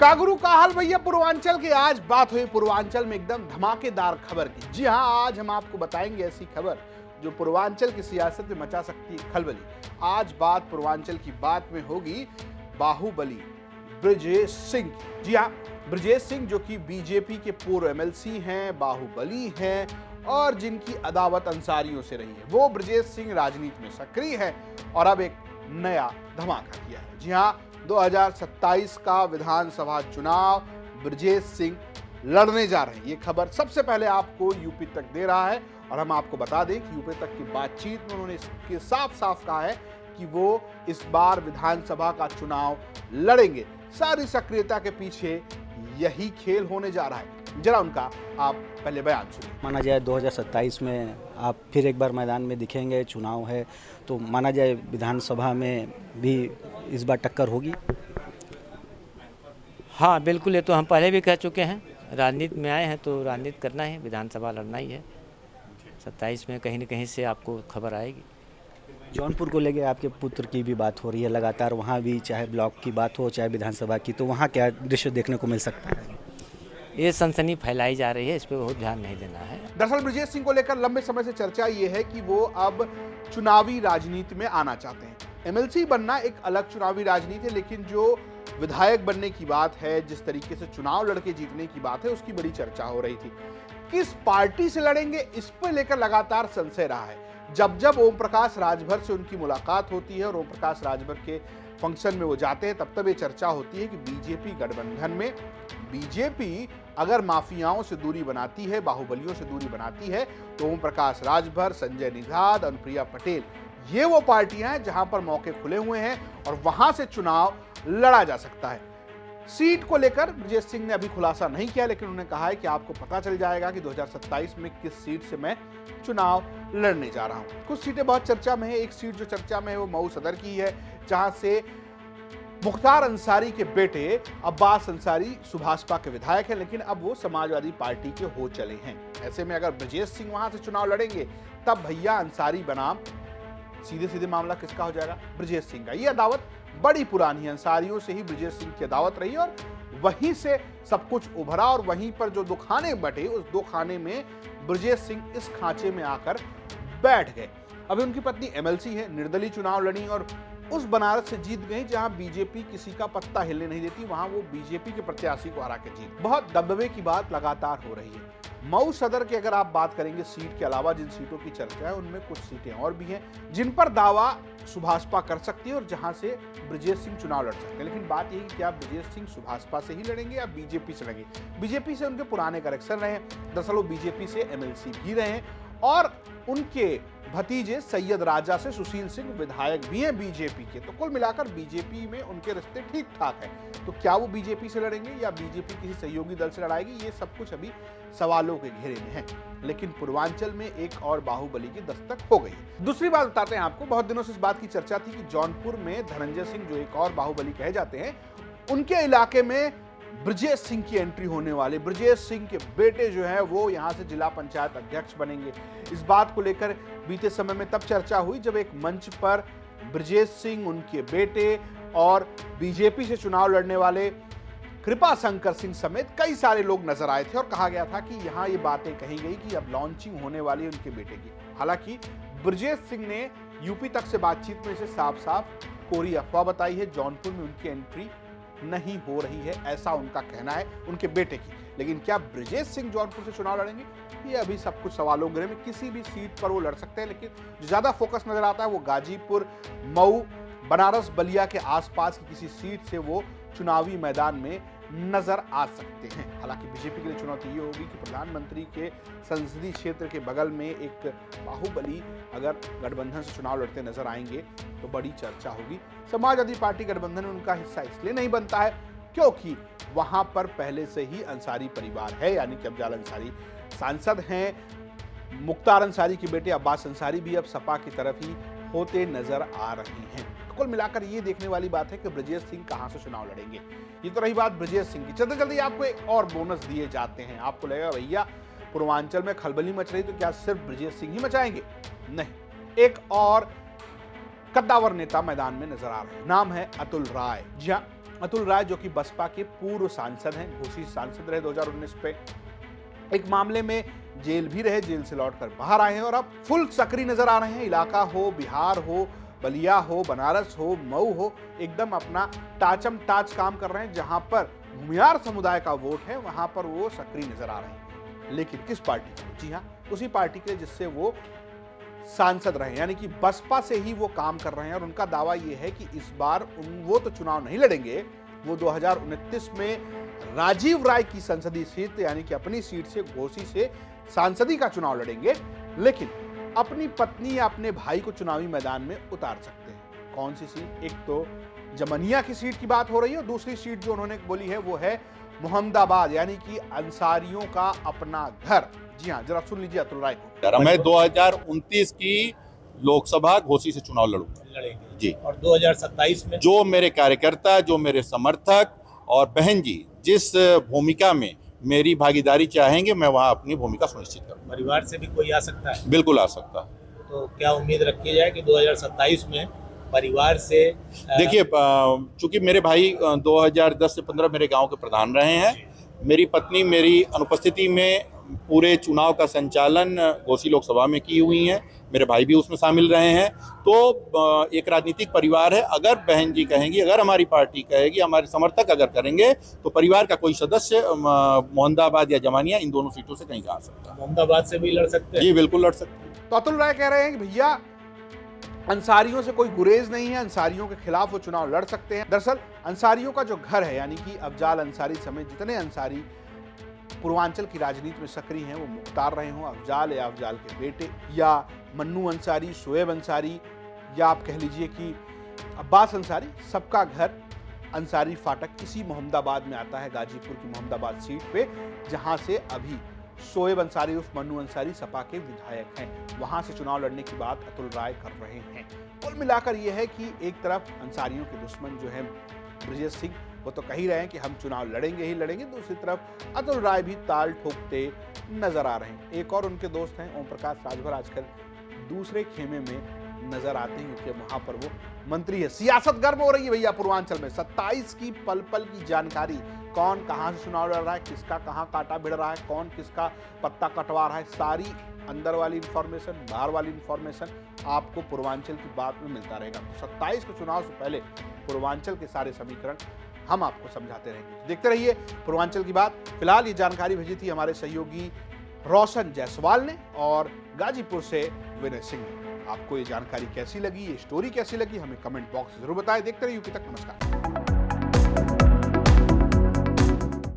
कागरू का हाल भैया पूर्वांचल की। आज बात हुई पूर्वांचल में एकदम धमाकेदार खबर की। जी हां, आज हम आपको बताएंगे ऐसी खबर जो पूर्वांचल की सियासत में मचा सकती है खलबली। आज बात पूर्वांचल की बात में होगी बाहुबली ब्रजेश सिंह। जी हां, ब्रजेश सिंह जो कि बीजेपी के पूर्व एमएलसी हैं, बाहुबली हैं और जिनकी अदावत अंसारियों से रही है, वो ब्रजेश सिंह राजनीति में सक्रिय है और अब एक नया धमाका किया है। जी हां, 2027 का विधानसभा चुनाव ब्रजेश सिंह लड़ने जा रहे हैं। ये खबर सबसे पहले आपको यूपी तक दे रहा है और हम आपको बता दें कि यूपी तक की बातचीत में उन्होंने इसके साफ साफ कहा है कि वो इस बार विधानसभा का चुनाव लड़ेंगे। सारी सक्रियता के पीछे यही खेल होने जा रहा है। जरा उनका आप पहले बयान सुनिए। माना जाए 2027 में आप फिर एक बार मैदान में दिखेंगे, चुनाव है तो माना जाए विधानसभा में भी इस बार टक्कर होगी। हाँ बिल्कुल, ये तो हम पहले भी कह चुके हैं। राजनीति में आए हैं तो राजनीति करना है, विधानसभा लड़ना ही है। 27 में कहीं न कहीं से आपको खबर आएगी। जौनपुर को लेके आपके पुत्र की भी बात हो रही है लगातार, वहाँ भी चाहे ब्लॉक की बात हो चाहे विधानसभा की, तो वहाँ क्या दृश्य देखने को मिल सकता है? ये सनसनी फैलाई जा रही है, इस पर बहुत ध्यान नहीं देना है। दरअसल ब्रजेश सिंह को लेकर लंबे समय से चर्चा ये है कि वो अब चुनावी राजनीति में आना चाहते हैं। एमएलसी बनना एक अलग चुनावी राजनीति है, लेकिन जो विधायक बनने की बात है, जिस तरीके से चुनाव लड़के जीतने की बात है, उसकी बड़ी चर्चा हो रही थी। किस पार्टी से लड़ेंगे, इस पर लेकर लगातार संशय रहा है। जब जब ओम प्रकाश राजभर से उनकी मुलाकात होती है और ओम प्रकाश राजभर के फंक्शन में वो जाते हैं, तब ये चर्चा होती है कि बीजेपी गठबंधन में बीजेपी अगर माफियाओं से दूरी बनाती है, बाहुबलियों से दूरी बनाती है, तो ओम प्रकाश राजभर, संजय निषाद, अनुप्रिया पटेल, ये वो पार्टियां हैं जहां पर मौके खुले हुए हैं और वहां से चुनाव लड़ा जा सकता है। सीट को लेकर ब्रजेश सिंह ने अभी खुलासा नहीं किया, लेकिन उन्होंने कहा है कि आपको पता चल जाएगा कि 2027 में किस सीट से मैं चुनाव लड़ने जा रहा हूं। कुछ सीटें बहुत चर्चा में है। एक सीट जो चर्चा में है वो मऊ सदर की है, जहां से मुख्तार अंसारी के बेटे अब्बास अंसारी सुभाषपा के विधायक हैं, लेकिन अब वो समाजवादी पार्टी के हो चले हैं। ऐसे में अगर ब्रजेश सिंह वहां से चुनाव लड़ेंगे, तब भैया अंसारी बनाम सीधे सीधे मामला किसका हो जाएगा? ब्रजेश सिंह का। ये अदावत बड़ी पुरानी है, अंसारियों से ही ब्रजेश सिंह की अदावत रही और वहीं से सब कुछ उभरा और वहीं पर जो दो खाने बटे, उस दो खाने में ब्रजेश सिंह इस खांचे में आकर बैठ गए। अभी उनकी पत्नी एमएलसी है, निर्दलीय चुनाव लड़ी और उस बनारस से जीत गई जहां बीजेपी किसी का पत्ता हिलने नहीं देती। वहां वो बीजेपी के प्रत्याशी को हरा के जीत। बहुत दबदबे की बात लगातार हो रही है। मऊ सदर की अगर आप बात करेंगे, सीट के अलावा जिन सीटों की चर्चा है उनमें कुछ सीटें और भी हैं जिन पर दावा सुभाषपा कर सकती है और जहां से ब्रजेश सिंह चुनाव लड़ सकते हैं। लेकिन बात यही कि क्या ब्रजेश सिंह सुभाषपा से ही लड़ेंगे या बीजेपी से लड़ेंगे? बीजेपी से उनके पुराने कनेक्शन रहे हैं, दरअसल वो बीजेपी से एमएलसी भी रहे हैं और उनके भतीजे सैयद राजा से सुशील सिंह विधायक भी हैं बीजेपी के। तो कुल मिलाकर बीजेपी में उनके रिश्ते ठीक ठाक हैं। तो क्या वो बीजेपी से लड़ेंगे या बीजेपी किसी सहयोगी दल से लड़ाएगी? ये सब कुछ अभी सवालों के घेरे में है। लेकिन पूर्वांचल में एक और बाहुबली की दस्तक हो गई। दूसरी बात बताते हैं आपको। बहुत दिनों से इस बात की चर्चा थी कि जौनपुर में धनंजय सिंह, जो एक और बाहुबली कहे जाते हैं, उनके इलाके में ब्रजेश सिंह की एंट्री होने वाले। ब्रजेश सिंह के बेटे जो है वो यहां से जिला पंचायत अध्यक्ष बनेंगे। इस बात को लेकर बीते समय में तब चर्चा हुई जब एक मंच पर ब्रजेश सिंह, उनके बेटे और बीजेपी से चुनाव लड़ने वाले कृपा शंकर सिंह समेत कई सारे लोग नजर आए थे और कहा गया था कि यहां ये बातें कही गई कि अब लॉन्चिंग होने वाली है उनके बेटे की। हालांकि ब्रजेश सिंह ने यूपी तक से बातचीत में इसे साफ साफ कोरी अफवाह बताई है। जौनपुर में उनकी एंट्री नहीं हो रही है, ऐसा उनका कहना है, उनके बेटे की। लेकिन क्या ब्रजेश सिंह जौनपुर से चुनाव लड़ेंगे? ये अभी सब कुछ सवालों घेरे में। किसी भी सीट पर वो लड़ सकते हैं, लेकिन जो ज्यादा फोकस नजर आता है वो गाजीपुर, मऊ, बनारस, बलिया के आसपास की किसी सीट से वो चुनावी मैदान में नजर आ सकते हैं। हालांकि बीजेपी के लिए चुनौती ये होगी कि प्रधानमंत्री के संसदीय क्षेत्र के बगल में एक बाहुबली अगर गठबंधन से चुनाव लड़ते नजर आएंगे तो बड़ी चर्चा होगी। समाजवादी पार्टी गठबंधन में उनका हिस्सा इसलिए नहीं बनता है क्योंकि वहां पर पहले से ही अंसारी परिवार है, यानी कि अफजाल अंसारी सांसद हैं। मुख्तार अंसारी के बेटे अब्बास अंसारी भी अब सपा की तरफ ही होते नजर आ रहे हैं। तो कुल मिलाकर ये देखने वाली बात है कि ब्रजेश सिंह कहां से चुनाव लड़ेंगे। ये तो रही बात ब्रजेश सिंह की। चलते चलते आपको एक और बोनस दिए जाते हैं। आपको लगेगा भैया पूर्वांचल में खलबली मच रही तो क्या सिर्फ ब्रजेश सिंह ही मचाएंगे? नहीं, एक और कद्दावर नेता मैदान में नजर आ रहे हैं। नाम है अतुल राय। जी हाँ, अतुल राय जो कि बसपा के पूर्व सांसद हैं, घोसी सांसद रहे 2019 पे, एक मामले में जेल भी रहे, जेल से लौटकर बाहर आए हैं और अब फुल सक्रिय नजर आ रहे हैं। इलाका हो, बिहार हो, बलिया हो, बनारस हो, मऊ हो, एकदम अपना टाचम टाच काम कर रहे हैं। जहां पर भूमिहार समुदाय का वोट है वहां पर वो सक्रिय नजर आ रहे हैं। लेकिन किस पार्टी के? जी हाँ, उसी पार्टी के जिससे वो सांसद रहे, यानी कि बसपा से ही वो काम कर रहे हैं। और उनका दावा ये है कि इस बार वो तो चुनाव नहीं लड़ेंगे, वो 2029 में राजीव राय की संसदीय सीट यानी कि अपनी सीट से, घोसी से सांसदी का चुनाव लड़ेंगे, लेकिन अपनी पत्नी या अपने भाई को चुनावी मैदान में उतार सकते हैं। कौन सी सीट? एक तो जमनिया की सीट की बात हो रही है और दूसरी सीट जो उन्होंने बोली है वो है मोहम्मदाबाद, यानी कि अंसारियों का अपना घर। जी हाँ, जरा सुन लीजिए अतुल राय को। मैं 2029 की लोकसभा घोसी से चुनाव लड़ेंगे जी। और 2027 में जो मेरे कार्यकर्ता, जो मेरे समर्थक और बहन जी जिस भूमिका में मेरी भागीदारी चाहेंगे, मैं वहां अपनी भूमिका सुनिश्चित करूंगा। परिवार से भी कोई आ सकता है? बिल्कुल आ सकता है। तो क्या उम्मीद रखी जाए कि 2027 में परिवार से? देखिए, चूंकि मेरे भाई 2010 से 15 मेरे गांव के प्रधान रहे हैं, मेरी पत्नी मेरी अनुपस्थिति में पूरे चुनाव का संचालन घोसी लोकसभा में की हुई है, मेरे भाई भी उसमें शामिल रहे हैं। तो एक राजनीतिक परिवार है। अगर बहन जी कहेंगी, अगर हमारी पार्टी कहेगी, हमारे समर्थक अगर करेंगे, तो परिवार का कोई सदस्य मोहम्मदाबाद या जमानिया इन दोनों सीटों से कहीं का आ सकता है। मोहम्मदाबाद से भी लड़ सकते हैं? जी बिल्कुल लड़ सकते हैं। तो अतुल राय कह रहे हैं कि भैया अंसारियों से कोई गुरेज नहीं है, अंसारियों के खिलाफ वो चुनाव लड़ सकते हैं। दरअसल अंसारियों का जो घर है, यानी कि अफजाल अंसारी समेत जितने अंसारी पूर्वांचल की राजनीति में सक्रिय हैं, वो मुख्तार रहे हों, अफजाल या अफजाल के बेटे, या मन्नू अंसारी, शोएब अंसारी, या आप कह लीजिए कि अब्बास अंसारी, सबका घर अंसारी फाटक इसी मोहम्मदाबाद में आता है, गाजीपुर की मोहम्मदाबाद सीट पे, जहां से अभी शोएब अंसारी उर्फ मन्नू अंसारी सपा के विधायक हैं। वहां से चुनाव लड़ने की बात अतुल राय कर रहे हैं। कुल मिलाकर यह है कि एक तरफ अंसारियों के दुश्मन जो है ब्रजेश सिंह, वो तो कह ही रहे हैं कि हम चुनाव लड़ेंगे ही लड़ेंगे, दूसरी तरफ अतुल राय भी ताल ठोकते नजर आ रहे हैं। एक और उनके दोस्त हैं ओम प्रकाश राजभर, आजकल दूसरे खेमे में नजर आते हैं क्योंकि वहां पर वो मंत्री है। सियासत गर्म हो रही है भैया पूर्वांचल में। 27 की पल पल की जानकारी, कौन कहां से चुनाव लड़ रहा है, किसका कहां कांटा भिड़ रहा है, कौन किसका पत्ता कटवा रहा है, सारी अंदर वाली इंफॉर्मेशन, बाहर वाली इंफॉर्मेशन आपको पूर्वांचल की बात में मिलता रहेगा। तो 27 के चुनाव से पहले पूर्वांचल के सारे समीकरण हम आपको समझाते रहेंगे। देखते रहिए पूर्वांचल की बात। फिलहाल ये जानकारी भेजी थी हमारे सहयोगी रोशन जायसवाल ने और गाजीपुर से विनय सिंह ने। आपको ये जानकारी कैसी लगी, ये स्टोरी कैसी लगी, हमें कमेंट बॉक्स जरूर बताएं। देखते रहिए यूपी तक। नमस्कार।